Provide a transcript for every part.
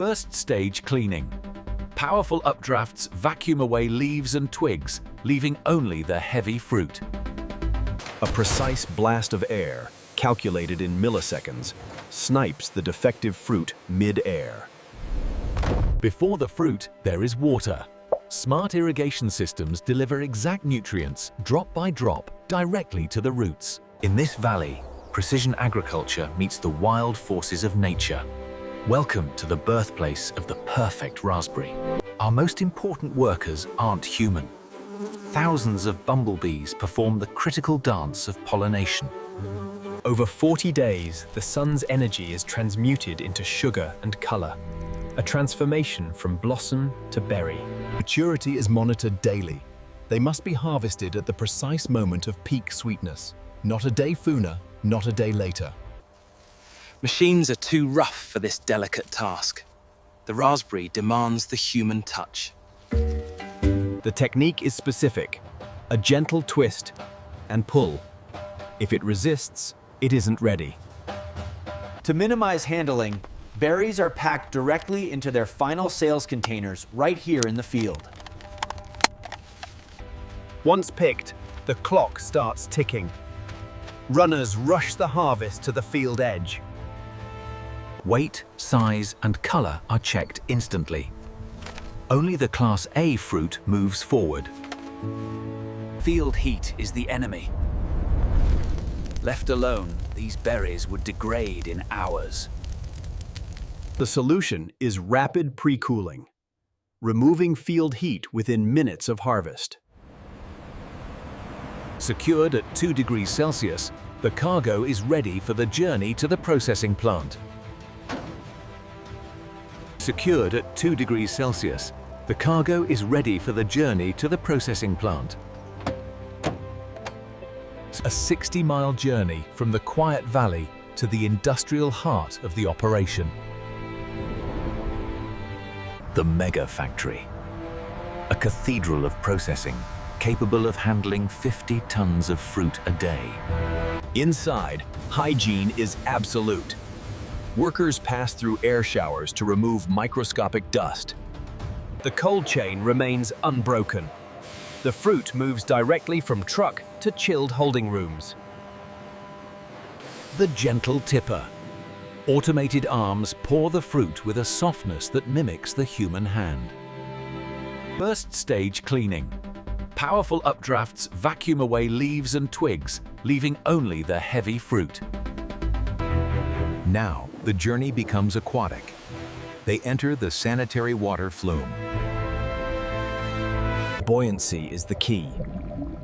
First stage cleaning. Powerful updrafts vacuum away leaves and twigs, leaving only the heavy fruit. A precise blast of air, calculated in milliseconds, snipes the defective fruit mid-air. Before the fruit, there is water. Smart irrigation systems deliver exact nutrients, drop by drop, directly to the roots. In this valley, precision agriculture meets the wild forces of nature. Welcome to the birthplace of the perfect raspberry. Our most important workers aren't human. Thousands of bumblebees perform the critical dance of pollination. Over 40 days, the sun's energy is transmuted into sugar and color, a transformation from blossom to berry. Maturity is monitored daily. They must be harvested at the precise moment of peak sweetness. Not a day sooner, not a day later. Machines are too rough for this delicate task. The raspberry demands the human touch. The technique is specific, a gentle twist and pull. If it resists, it isn't ready. To minimize handling, berries are packed directly into their final sales containers right here in the field. Once picked, the clock starts ticking. Runners rush the harvest to the field edge. Weight, size, and color are checked instantly. Only the Class A fruit moves forward. Field heat is the enemy. Left alone, these berries would degrade in hours. The solution is rapid pre-cooling, removing field heat within minutes of harvest. Secured at 2 degrees Celsius, the cargo is ready for the journey to the processing plant. Secured at 2 degrees Celsius, the cargo is ready for the journey to the processing plant. A 60-mile journey from the quiet valley to the industrial heart of the operation. The mega factory. A cathedral of processing, capable of handling 50 tons of fruit a day. Inside, hygiene is absolute. Workers pass through air showers to remove microscopic dust. The cold chain remains unbroken. The fruit moves directly from truck to chilled holding rooms. The gentle tipper. Automated arms pour the fruit with a softness that mimics the human hand. First stage cleaning. Powerful updrafts vacuum away leaves and twigs, leaving only the heavy fruit. Now, the journey becomes aquatic. They enter the sanitary water flume. Buoyancy is the key.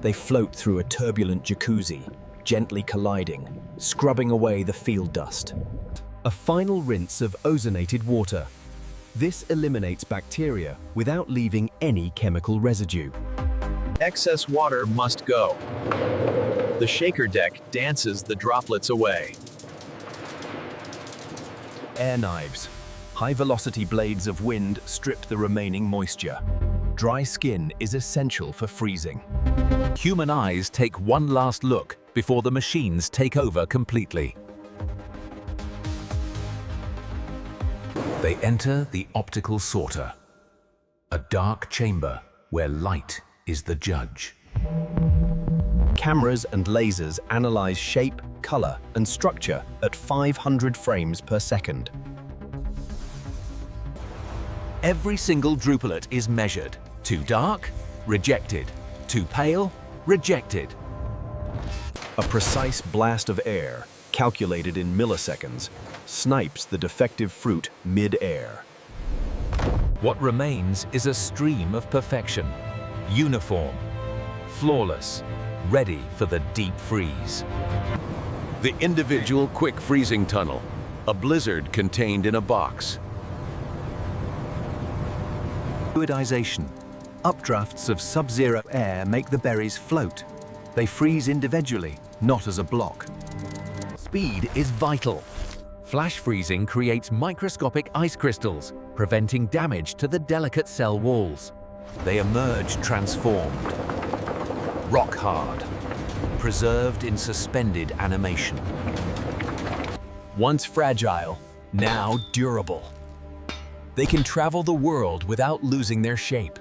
They float through a turbulent jacuzzi, gently colliding, scrubbing away the field dust. A final rinse of ozonated water. This eliminates bacteria without leaving any chemical residue. Excess water must go. The shaker deck dances the droplets away. Air knives. High-velocity blades of wind strip the remaining moisture. Dry skin is essential for freezing. Human eyes take one last look before the machines take over completely. They enter the optical sorter, a dark chamber where light is the judge. Cameras and lasers analyze shape, color, and structure at 500 frames per second. Every single drupelet is measured. Too dark? Rejected. Too pale? Rejected. A precise blast of air, calculated in milliseconds, snipes the defective fruit mid-air. What remains is a stream of perfection. Uniform, flawless, ready for the deep freeze. The individual quick freezing tunnel, a blizzard contained in a box. Fluidization. Updrafts of sub-zero air make the berries float. They freeze individually, not as a block. Speed is vital. Flash freezing creates microscopic ice crystals, preventing damage to the delicate cell walls. They emerge transformed. Rock hard. Preserved in suspended animation. Once fragile, now durable. They can travel the world without losing their shape.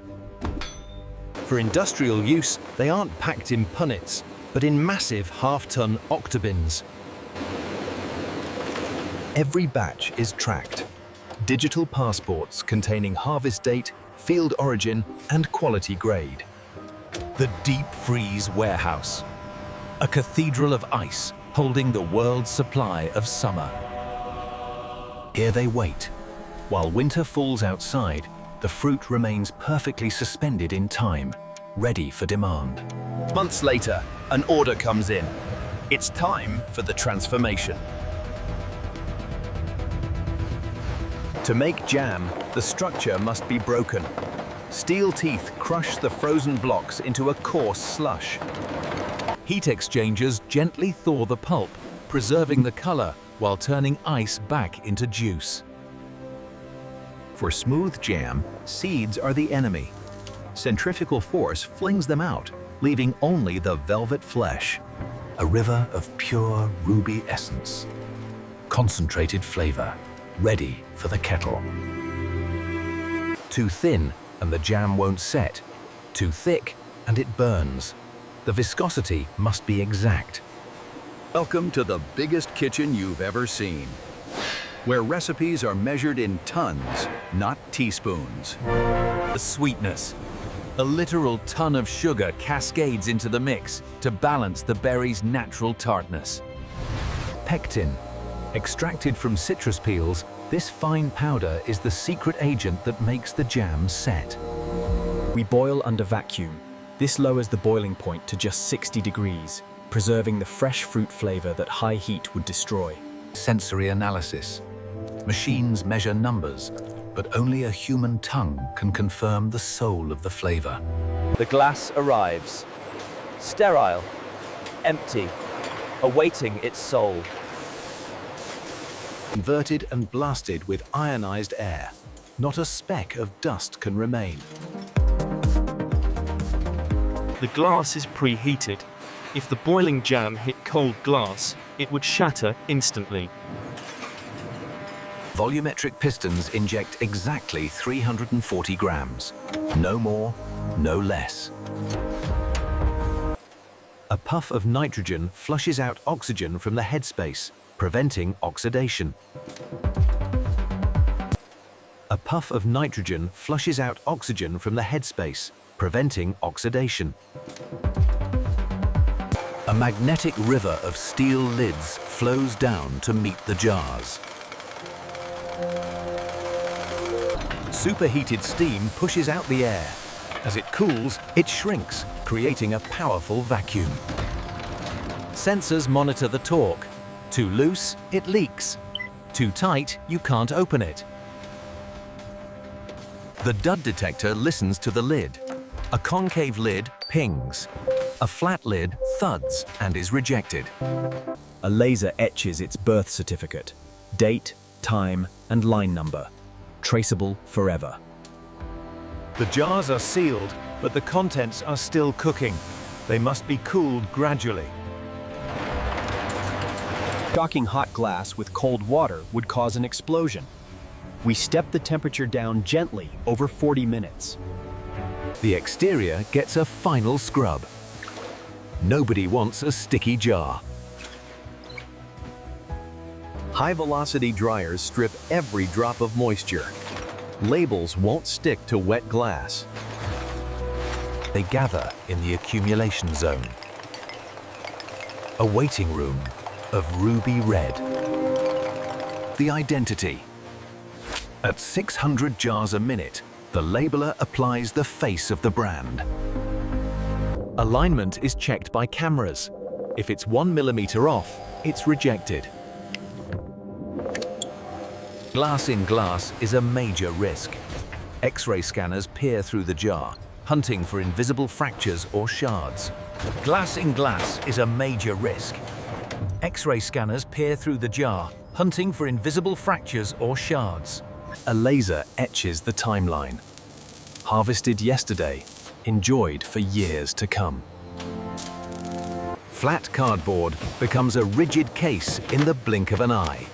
For industrial use, they aren't packed in punnets, but in massive half-ton octobins. Every batch is tracked. Digital passports containing harvest date, field origin, and quality grade. The deep freeze warehouse. A cathedral of ice holding the world's supply of summer. Here they wait. While winter falls outside, the fruit remains perfectly suspended in time, ready for demand. Months later, an order comes in. It's time for the transformation. To make jam, the structure must be broken. Steel teeth crush the frozen blocks into a coarse slush. Heat exchangers gently thaw the pulp, preserving the color while turning ice back into juice. For smooth jam, seeds are the enemy. Centrifugal force flings them out, leaving only the velvet flesh. A river of pure ruby essence. Concentrated flavor, ready for the kettle. Too thin, and the jam won't set. Too thick, and it burns. The viscosity must be exact. Welcome to the biggest kitchen you've ever seen, where recipes are measured in tons, not teaspoons. The sweetness. A literal ton of sugar cascades into the mix to balance the berry's natural tartness. Pectin. Extracted from citrus peels, this fine powder is the secret agent that makes the jam set. We boil under vacuum. This lowers the boiling point to just 60 degrees, preserving the fresh fruit flavor that high heat would destroy. Sensory analysis. Machines measure numbers, but only a human tongue can confirm the soul of the flavor. The glass arrives. Sterile, empty, awaiting its soul. Converted and blasted with ionized air. Not a speck of dust can remain. The glass is preheated. If the boiling jam hit cold glass, it would shatter instantly. Volumetric pistons inject exactly 340 grams. No more, no less. A puff of nitrogen flushes out oxygen from the headspace, preventing oxidation. A puff of nitrogen flushes out oxygen from the headspace, preventing oxidation. A magnetic river of steel lids flows down to meet the jars. Superheated steam pushes out the air. As it cools, it shrinks, creating a powerful vacuum. Sensors monitor the torque. Too loose, it leaks. Too tight, you can't open it. The dud detector listens to the lid. A concave lid pings. A flat lid thuds and is rejected. A laser etches its birth certificate, date, time, and line number, traceable forever. The jars are sealed, but the contents are still cooking. They must be cooled gradually. Shocking hot glass with cold water would cause an explosion. We step the temperature down gently over 40 minutes. The exterior gets a final scrub. Nobody wants a sticky jar. High-velocity dryers strip every drop of moisture. Labels won't stick to wet glass. They gather in the accumulation zone. A waiting room of ruby red. The identity. At 600 jars a minute, the labeler applies the face of the brand. Alignment is checked by cameras. If it's 1 millimeter off, it's rejected. Glass in glass is a major risk. X-ray scanners peer through the jar, hunting for invisible fractures or shards. Glass in glass is a major risk. X-ray scanners peer through the jar, hunting for invisible fractures or shards. A laser etches the timeline. Harvested yesterday, enjoyed for years to come. Flat cardboard becomes a rigid case in the blink of an eye.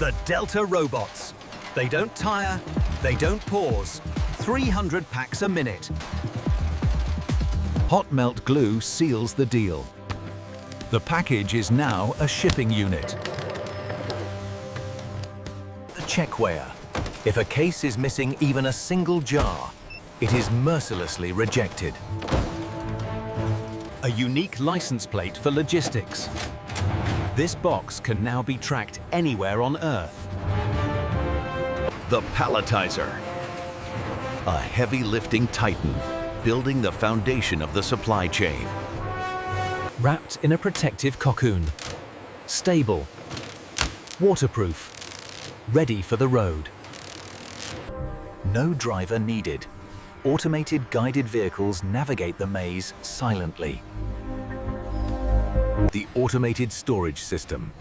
The Delta robots. They don't tire, they don't pause. 300 packs a minute. Hot melt glue seals the deal. The package is now a shipping unit. The checkweigher. If a case is missing even a single jar, it is mercilessly rejected. A unique license plate for logistics. This box can now be tracked anywhere on Earth. The palletizer. A heavy lifting titan, building the foundation of the supply chain. Wrapped in a protective cocoon. Stable. Waterproof. Ready for the road. No driver needed. Automated guided vehicles navigate the maze silently. The automated storage system.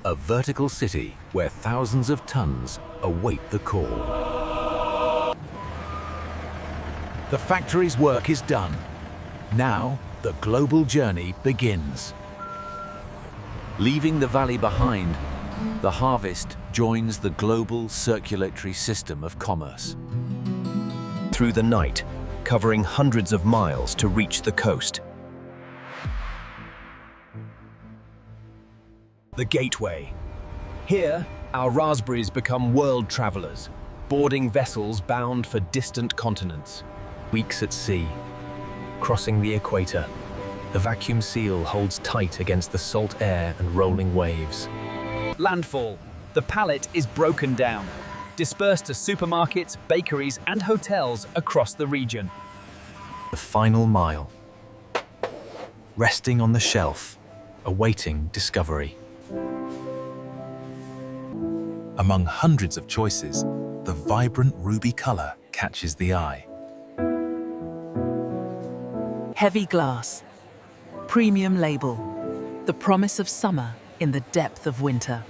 A vertical city where thousands of tons await the call. The factory's work is done. Now, the global journey begins. Leaving the valley behind, the harvest joins the global circulatory system of commerce. Through the night, covering hundreds of miles to reach the coast. The gateway. Here, our raspberries become world travelers, boarding vessels bound for distant continents. Weeks at sea, crossing the equator. The vacuum seal holds tight against the salt air and rolling waves. Landfall. The pallet is broken down, dispersed to supermarkets, bakeries, and hotels across the region. The final mile. Resting on the shelf, awaiting discovery. Among hundreds of choices, the vibrant ruby color catches the eye. Heavy glass. Premium label. The promise of summer in the depth of winter.